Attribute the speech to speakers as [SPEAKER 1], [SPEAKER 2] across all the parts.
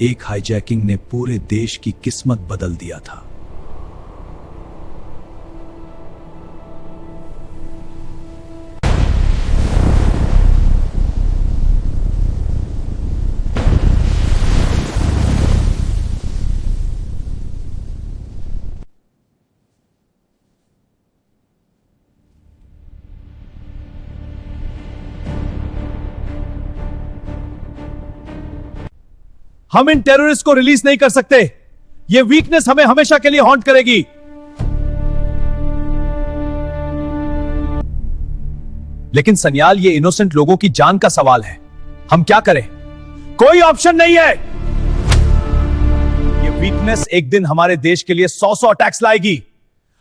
[SPEAKER 1] एक हाईजैकिंग ने पूरे देश की किस्मत बदल दिया था।
[SPEAKER 2] हम इन टेररिस्ट को रिलीज नहीं कर सकते। यह वीकनेस हमें हमेशा के लिए हॉन्ट करेगी। लेकिन सन्याल, ये इनोसेंट लोगों की जान का सवाल है। हम क्या करें? कोई ऑप्शन नहीं है। ये वीकनेस एक दिन हमारे देश के लिए 100 अटैक्स लाएगी।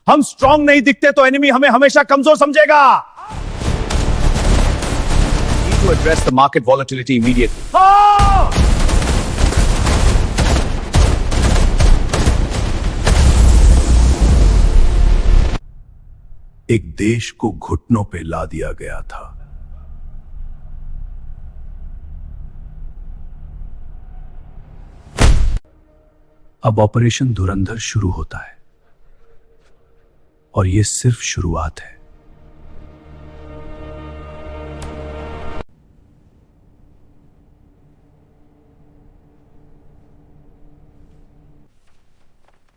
[SPEAKER 2] हम स्ट्रांग नहीं दिखते तो एनिमी हमें हमेशा कमजोर समझेगा। Need to address the market volatility immediately.
[SPEAKER 1] एक देश को घुटनों पे ला दिया गया था। अब ऑपरेशन धुरंधर शुरू होता है और यह सिर्फ शुरुआत है।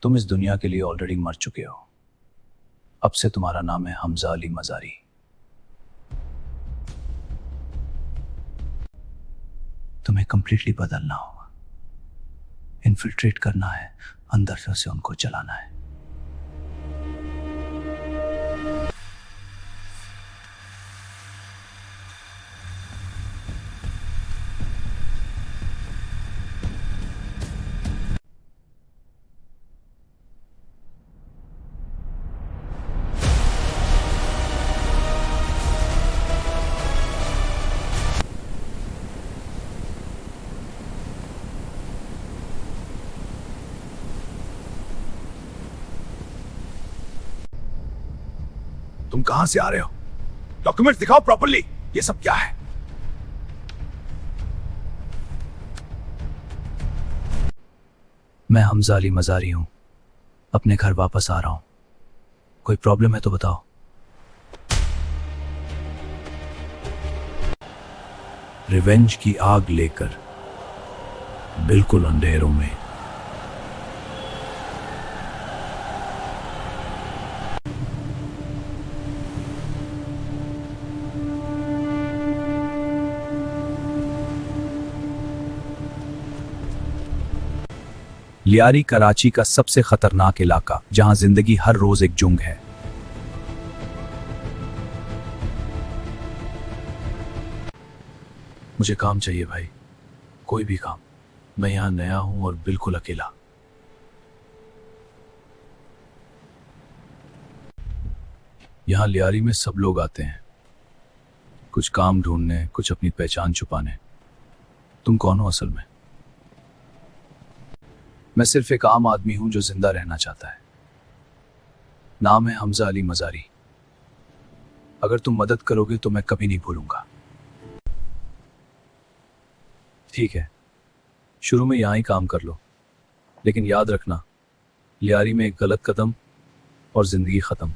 [SPEAKER 1] तुम इस दुनिया के लिए ऑलरेडी मर चुके हो। अब से तुम्हारा नाम है हमजा अली मजारी। तुम्हें कंप्लीटली बदलना होगा, इन्फिल्ट्रेट करना है, अंदर से उनको चलाना है। तुम कहां से आ रहे हो? डॉक्यूमेंट्स दिखाओ प्रॉपर्ली। ये सब क्या है? मैं हमजा अली मजारी हूं, अपने घर वापस आ रहा हूं। कोई प्रॉब्लम है तो बताओ। रिवेंज की आग लेकर बिल्कुल अंधेरों में। लियारी कराची का सबसे खतरनाक इलाका, जहां जिंदगी हर रोज एक जुंग है। मुझे काम चाहिए भाई, कोई भी काम। मैं यहां नया हूं और बिल्कुल अकेला। यहां लियारी में सब लोग आते हैं, कुछ काम ढूंढने, कुछ अपनी पहचान छुपाने। तुम कौन हो असल में? मैं सिर्फ एक आम आदमी हूं जो जिंदा रहना चाहता है। नाम है हमजा अली मजारी। अगर तुम मदद करोगे तो मैं कभी नहीं भूलूंगा। ठीक है, शुरू में यहां ही काम कर लो, लेकिन याद रखना, लियारी में एक गलत कदम और जिंदगी खत्म।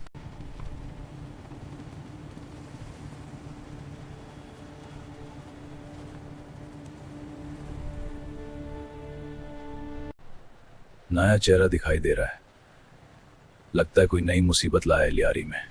[SPEAKER 1] नया चेहरा दिखाई दे रहा है। लगता है कोई नई मुसीबत लाया है लियारी में।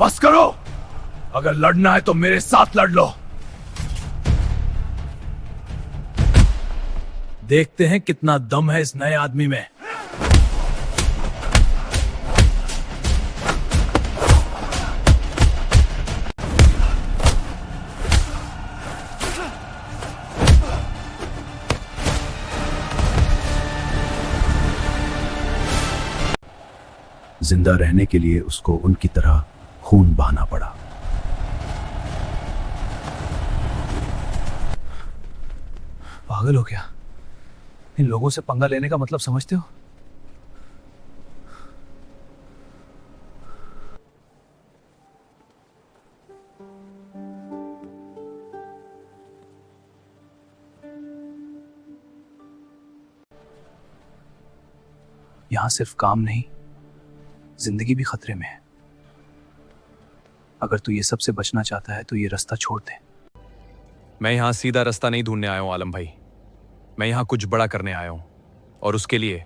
[SPEAKER 1] बस करो। अगर लड़ना है तो मेरे साथ लड़ लो। देखते हैं कितना दम है इस नए आदमी में। जिंदा रहने के लिए उसको उनकी तरह खून बहाना पड़ा। पागल हो क्या? इन लोगों से पंगा लेने का मतलब समझते हो? यहां सिर्फ काम नहीं, जिंदगी भी खतरे में है। अगर तू ये सब से बचना चाहता है तो ये रास्ता छोड़ दे।
[SPEAKER 3] मैं यहाँ सीधा रास्ता नहीं ढूंढने आया हूँ आलम भाई। मैं यहाँ कुछ बड़ा करने आया हूँ और उसके लिए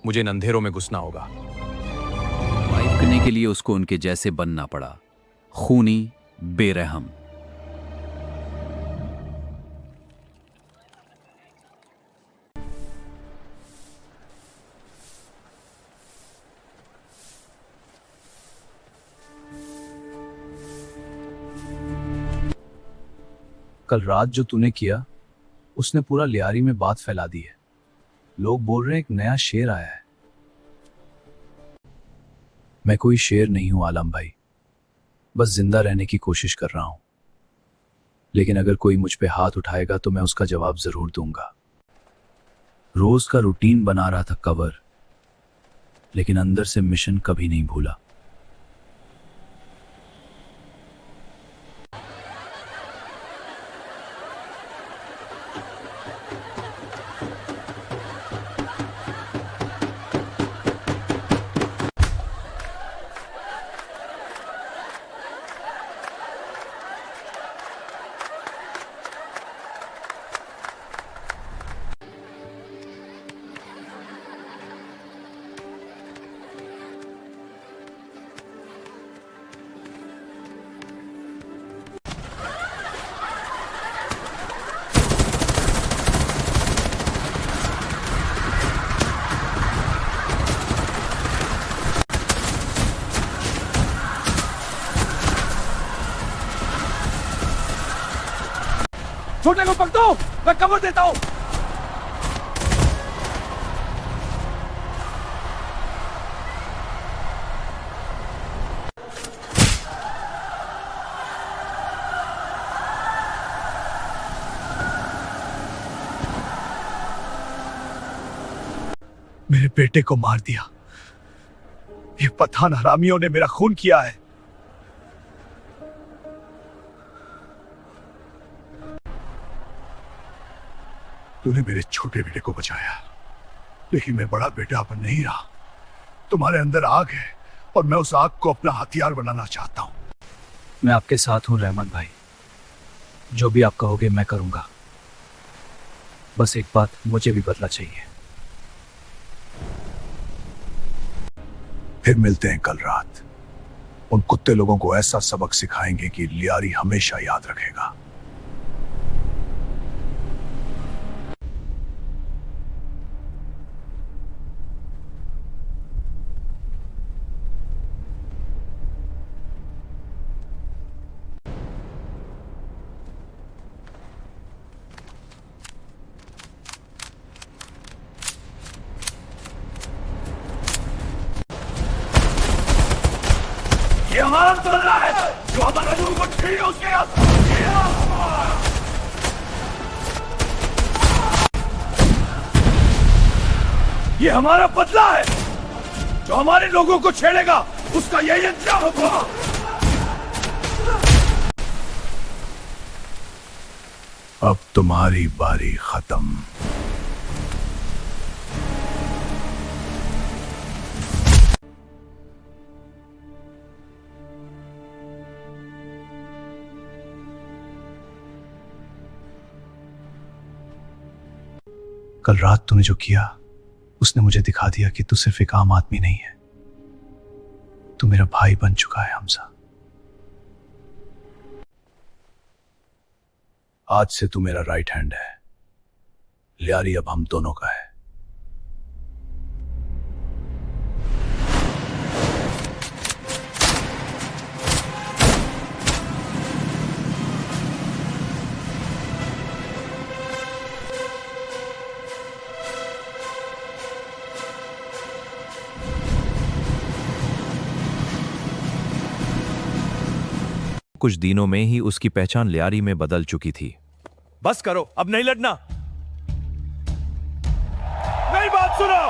[SPEAKER 3] मुझे इन अंधेरों में घुसना होगा।
[SPEAKER 4] सर्वाइव करने के लिए उसको उनके जैसे बनना पड़ा, खूनी, बेरहम।
[SPEAKER 1] कल रात जो तूने किया उसने पूरा लियारी में बात फैला दी है। लोग बोल रहे हैं एक नया शेर आया है। मैं कोई शेर नहीं हूं आलम भाई, बस जिंदा रहने की कोशिश कर रहा हूं। लेकिन अगर कोई मुझ पे हाथ उठाएगा तो मैं उसका जवाब जरूर दूंगा। रोज का रूटीन बना रहा था कवर, लेकिन अंदर से मिशन कभी नहीं भूला।
[SPEAKER 2] छोटे को पकड़ो, मैं कवर देता हूं। मेरे बेटे को मार दिया। ये पठान हरामियों ने मेरा खून किया है। तूने मेरे छोटे बेटे को बचाया, लेकिन मैं बड़ा बेटा अब नहीं रहा। तुम्हारे अंदर आग है और मैं उस आग को अपना हथियार बनाना चाहता हूं।
[SPEAKER 1] मैं आपके साथ हूं रहमत भाई, जो भी आप कहोगे मैं करूंगा। बस एक बात, मुझे भी बदला चाहिए।
[SPEAKER 2] फिर मिलते हैं कल रात। उन कुत्ते लोगों को ऐसा सबक सिखाएंगे कि लियारी हमेशा याद रखेगा। ये हमारा बदला है, जो हमारे लोगों को छीने उसके ये हमारा बदला है, जो हमारे लोगों को छेड़ेगा उसका यही अंजाम होगा। अब तुम्हारी बारी खत्म।
[SPEAKER 1] कल रात तूने जो किया उसने मुझे दिखा दिया कि तू सिर्फ एक आम आदमी नहीं है, तू मेरा भाई बन चुका है हमजा। आज से तू मेरा राइट हैंड है। लियारी अब हम दोनों का है।
[SPEAKER 5] कुछ दिनों में ही उसकी पहचान लियारी में बदल चुकी थी।
[SPEAKER 3] बस करो, अब नहीं लड़ना। मेरी बात सुनो।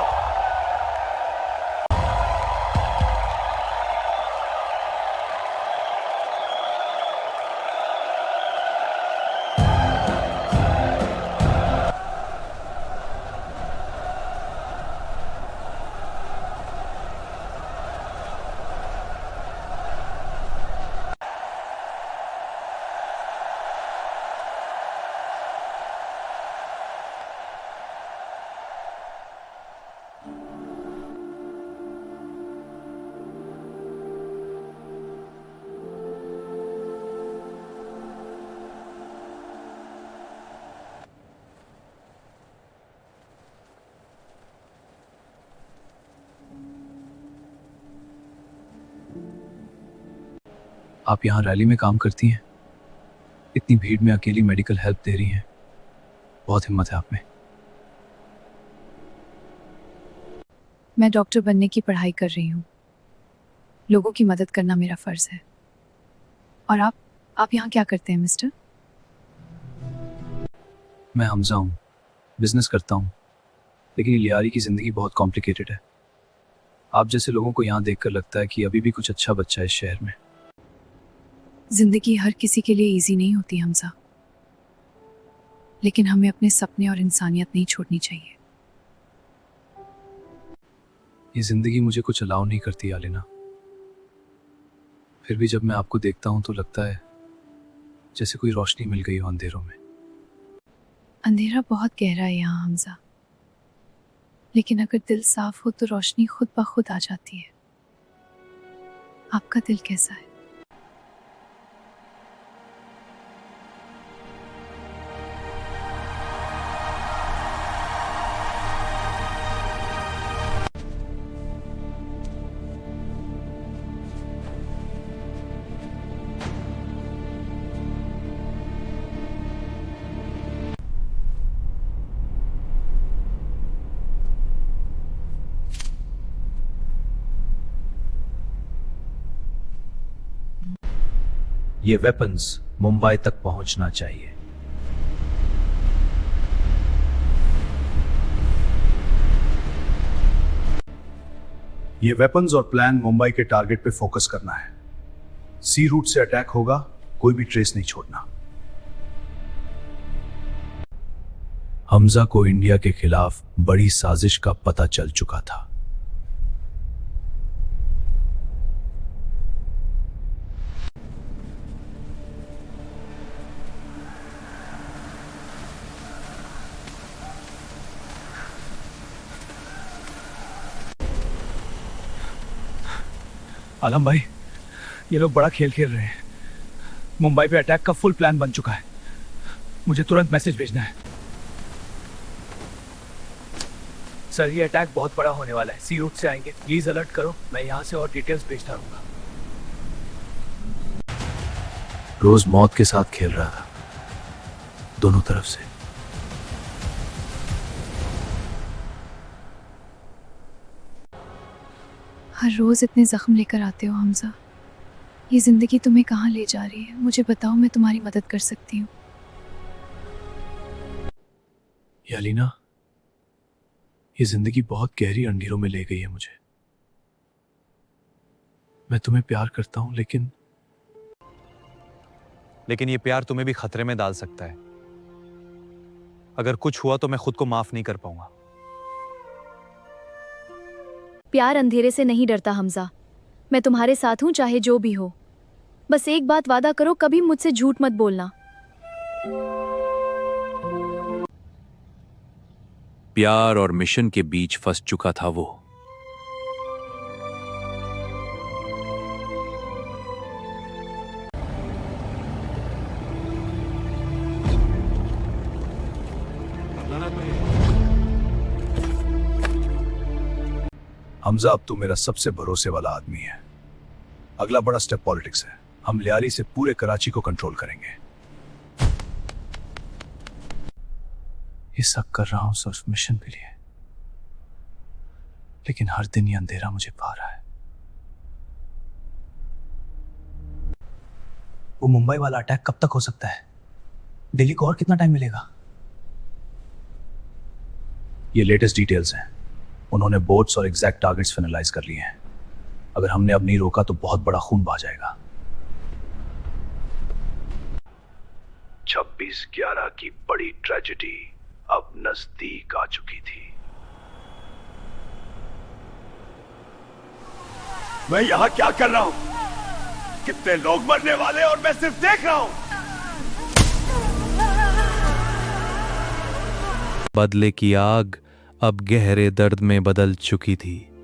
[SPEAKER 1] आप यहाँ रैली में काम करती हैं, इतनी भीड़ में अकेली मेडिकल हेल्प दे रही हैं, बहुत हिम्मत है आप में।
[SPEAKER 6] मैं डॉक्टर बनने की पढ़ाई कर रही हूँ। लोगों की मदद करना मेरा फर्ज है। और आप यहाँ क्या करते हैं मिस्टर?
[SPEAKER 1] मैं हमजा हूँ, बिजनेस करता हूँ, लेकिन ये लियारी की ज़िंदगी बहुत कॉम्प्लिकेटेड है। आप जैसे लोगों को यहाँ देखकर लगता है कि अभी भी कुछ अच्छा बच्चा है इस शहर में।
[SPEAKER 6] जिंदगी हर किसी के लिए इजी नहीं होती हमजा, लेकिन हमें अपने सपने और इंसानियत नहीं छोड़नी चाहिए।
[SPEAKER 1] ये ज़िंदगी मुझे कुछ अलाउ नहीं करती आलिना। फिर भी जब मैं आपको देखता हूँ तो लगता है जैसे कोई रोशनी मिल गई हो अंधेरों में।
[SPEAKER 6] अंधेरा बहुत गहरा है यहाँ हमजा, लेकिन अगर दिल साफ हो तो रोशनी खुद ब खुद आ जाती है। आपका दिल कैसा है?
[SPEAKER 1] ये वेपन्स मुंबई तक पहुंचना चाहिए।
[SPEAKER 2] ये वेपन्स और प्लान मुंबई के टारगेट पे फोकस करना है। सी रूट से अटैक होगा, कोई भी ट्रेस नहीं छोड़ना।
[SPEAKER 1] हमजा को इंडिया के खिलाफ बड़ी साजिश का पता चल चुका था।
[SPEAKER 7] आलम भाई, ये लोग बड़ा खेल खेल रहे हैं। मुंबई पे अटैक का फुल प्लान बन चुका है। मुझे तुरंत मैसेज भेजना है। सर, ये अटैक बहुत बड़ा होने वाला है। सी रूट से आएंगे, प्लीज अलर्ट करो। मैं यहाँ से और डिटेल्स भेजता रहूंगा।
[SPEAKER 1] रोज मौत के साथ खेल रहा था, दोनों तरफ से।
[SPEAKER 6] हर रोज इतने जख्म लेकर आते हो हमजा। ये जिंदगी तुम्हें कहाँ ले जा रही है? मुझे बताओ, मैं तुम्हारी मदद कर सकती हूँ।
[SPEAKER 1] यालीना, ये जिंदगी बहुत गहरी अंधेरों में ले गई है मुझे। मैं तुम्हें प्यार करता हूं,
[SPEAKER 3] लेकिन ये प्यार तुम्हें भी खतरे में डाल सकता है। अगर कुछ हुआ तो मैं खुद को माफ नहीं कर पाऊंगा।
[SPEAKER 8] प्यार अंधेरे से नहीं डरता हमजा। मैं तुम्हारे साथ हूं चाहे जो भी हो। बस एक बात वादा करो, कभी मुझसे झूठ मत बोलना।
[SPEAKER 4] प्यार और मिशन के बीच फंस चुका था वो।
[SPEAKER 2] हमजा अब तो मेरा सबसे भरोसे वाला आदमी है। अगला बड़ा स्टेप पॉलिटिक्स है। हम लियारी से पूरे कराची को कंट्रोल करेंगे।
[SPEAKER 1] ये सब कर रहा हूं सिर्फ मिशन के लिए, लेकिन हर दिन ये अंधेरा मुझे पा रहा है।
[SPEAKER 7] वो मुंबई वाला अटैक कब तक हो सकता है? दिल्ली को और कितना टाइम मिलेगा?
[SPEAKER 1] ये लेटेस्ट डिटेल्स हैं। उन्होंने बोट्स और एग्जैक्ट टारगेट्स फाइनलाइज कर लिए हैं। अगर हमने अब नहीं रोका तो बहुत बड़ा खून बहा जाएगा।
[SPEAKER 2] 26/11 की बड़ी ट्रेजेडी अब नजदीक आ चुकी थी। मैं यहां क्या कर रहा हूं? कितने लोग मरने वाले और मैं सिर्फ देख रहा हूं।
[SPEAKER 5] बदले की आग अब गहरे दर्द में बदल चुकी थी।